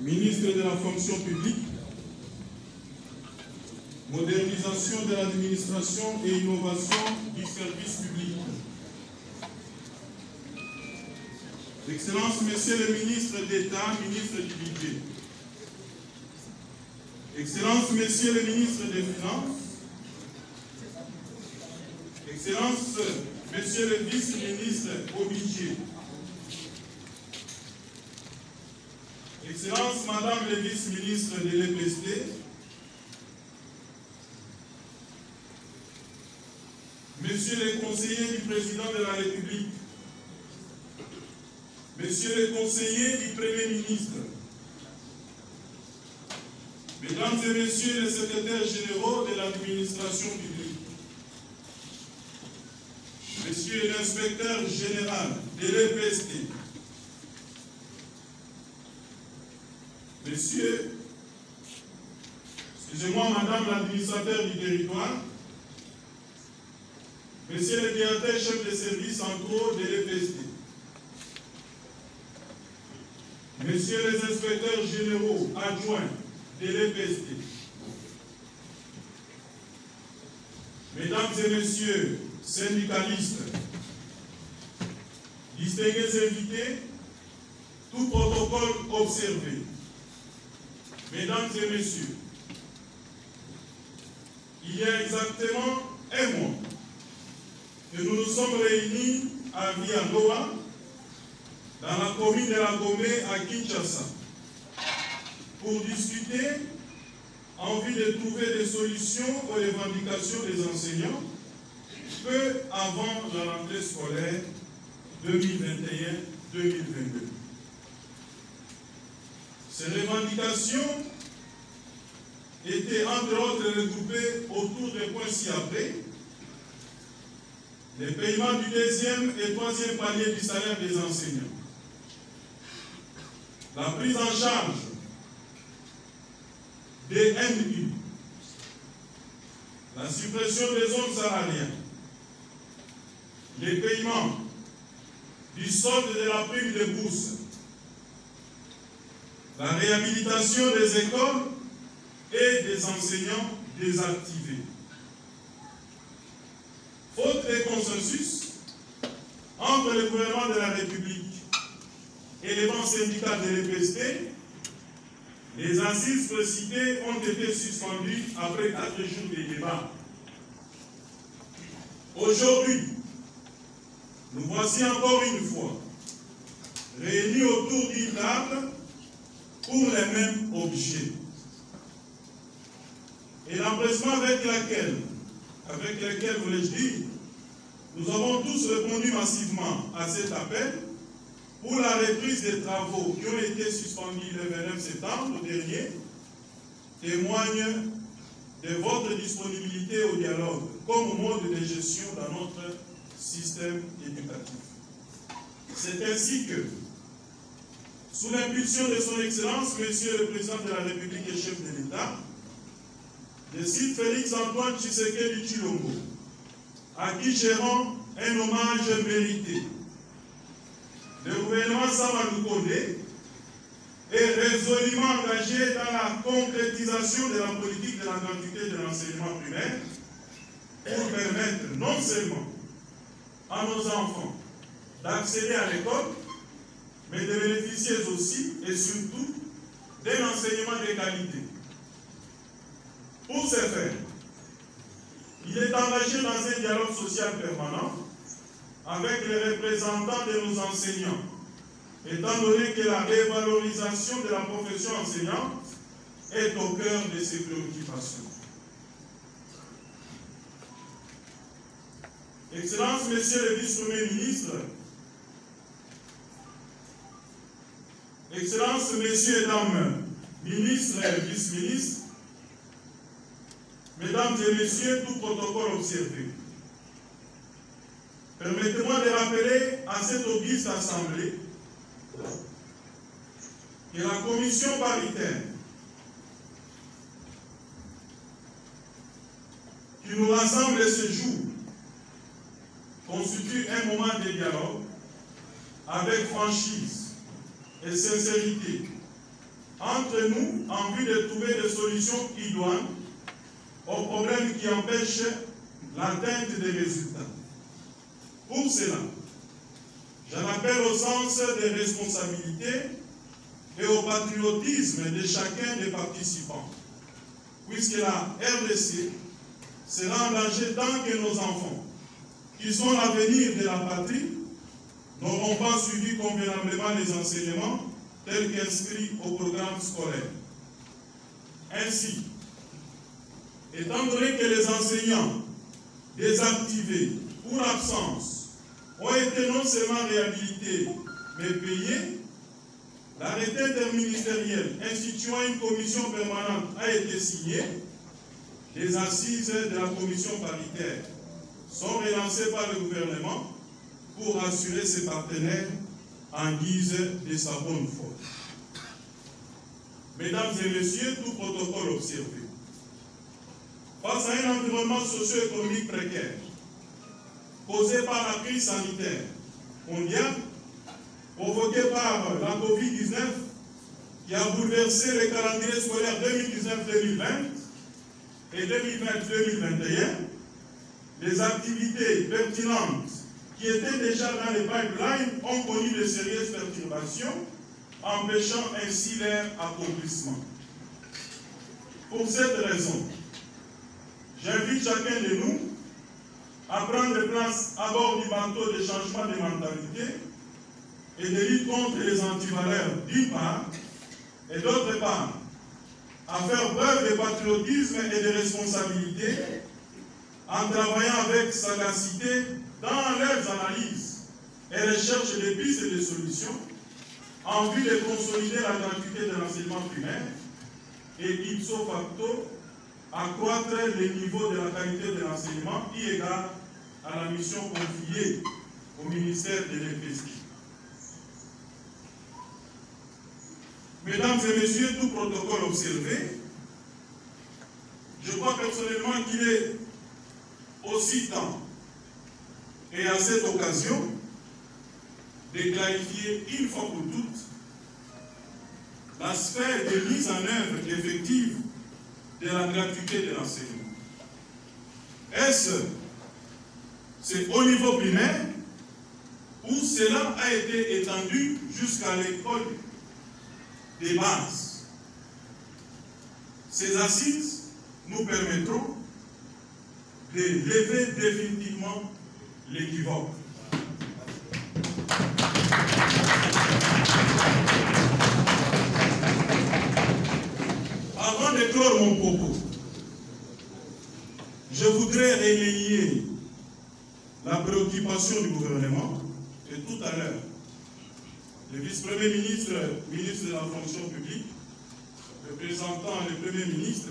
ministre de la fonction publique, modernisation de l'administration et innovation du service public. Excellences, Messieurs le ministre d'État, ministre du Budget. Excellences, Messieurs le ministre des Finances. Excellences, Monsieur le vice-ministre au Budget. Excellences, Madame le vice-ministre de l'EPST. Messieurs les conseillers du président de la République. Messieurs les conseillers du Premier ministre. Mesdames et Messieurs les secrétaires généraux de l'administration publique. Monsieur l'inspecteur général de l'EPST. Monsieur, excusez-moi, Madame l'administrateur du territoire. Monsieur le directeur chef de service en cours de l'EPST. Messieurs les inspecteurs généraux adjoints de l'EPST. Mesdames et Messieurs, syndicalistes, distingués invités, tout protocole observé. Mesdames et Messieurs, il y a exactement un mois que nous nous sommes réunis à Vianoa, dans la commune de la Gomé à Kinshasa, pour discuter en vue de trouver des solutions aux revendications des enseignants peu avant la rentrée scolaire 2021-2022. Ces revendications étaient entre autres regroupées autour des points ci-après: les paiements du deuxième et troisième palier du salaire des enseignants, la prise en charge des NU, la suppression des zones salariales, les paiements du solde de la prime de bourse, la réhabilitation des écoles et des enseignants désactivés. Faute de consensus entre le gouvernement de la République et les bancs syndicats de l'EPST, les assises précitées ont été suspendues après 4 jours de débat. Aujourd'hui, nous voici encore une fois réunis autour d'une table pour les mêmes objets. Et l'empressement avec lequel, voulais-je dire, nous avons tous répondu massivement à cet appel pour la reprise des travaux qui ont été suspendus le 29 septembre dernier, témoigne de votre disponibilité au dialogue comme mode de gestion dans notre système éducatif. C'est ainsi que, sous l'impulsion de son Excellence, Monsieur le Président de la République et chef de l'État, je cite Félix-Antoine Tshisekedi Tshilombo, à qui je rends un hommage mérité. Le gouvernement Sama Lukonde est résolument engagé dans la concrétisation de la politique de la gratuité de l'enseignement primaire pour permettre non seulement à nos enfants d'accéder à l'école, mais de bénéficier aussi et surtout d'un enseignement de qualité. Pour ce faire, il est engagé dans un dialogue social permanent avec les représentants de nos enseignants, étant donné que la révalorisation de la profession enseignante est au cœur de ses préoccupations. Excellences, Messieurs les vice-premiers ministres, Excellences, Messieurs et Dames, ministres et vice-ministres, Mesdames et Messieurs, tout protocole observé. Permettez-moi de rappeler à cette auguste assemblée que la commission paritaire qui nous rassemble ce jour constitue un moment de dialogue avec franchise et sincérité entre nous en vue de trouver des solutions idoines aux problèmes qui empêchent l'atteinte des résultats. Pour cela, j'en appelle au sens des responsabilités et au patriotisme de chacun des participants, puisque la RDC sera engagée tant que nos enfants, qui sont l'avenir de la patrie, n'auront pas suivi convenablement les enseignements tels qu'inscrits au programme scolaire. Ainsi, étant donné que les enseignants désactivés pour absence ont été non seulement réhabilités, mais payés, l'arrêté interministériel instituant une commission permanente a été signé. Les assises de la commission paritaire sont relancées par le gouvernement pour assurer ses partenaires en guise de sa bonne foi. Mesdames et messieurs, tout protocole observé. Face à un environnement socio-économique précaire, causé par la crise sanitaire mondiale, provoquée par la COVID-19, qui a bouleversé les calendriers scolaires 2019-2020 et 2020-2021, les activités pertinentes qui étaient déjà dans les pipelines ont connu de sérieuses perturbations, empêchant ainsi leur accomplissement. Pour cette raison, j'invite chacun de nous à prendre place à bord du bateau de changement de mentalité et de lutte contre les antivaleurs d'une part, et d'autre part, à faire preuve de patriotisme et de responsabilité en travaillant avec sagacité dans leurs analyses et recherche de pistes et de solutions en vue de consolider la gratuité de l'enseignement primaire et ipso facto accroître le niveau de la qualité de l'enseignement eu égard à la mission confiée au ministère de l'EPSI. Mesdames et messieurs, tout protocole observé, je crois personnellement qu'il est aussi temps, et à cette occasion, de clarifier une fois pour toutes la sphère de mise en œuvre effective de la gratuité de l'enseignement. C'est au niveau primaire où cela a été étendu jusqu'à l'école des bases. Ces assises nous permettront de lever définitivement l'équivoque. Avant de clore mon propos, je voudrais relayer la préoccupation du gouvernement, et tout à l'heure, le vice-premier ministre, ministre de la fonction publique, représentant le premier ministre,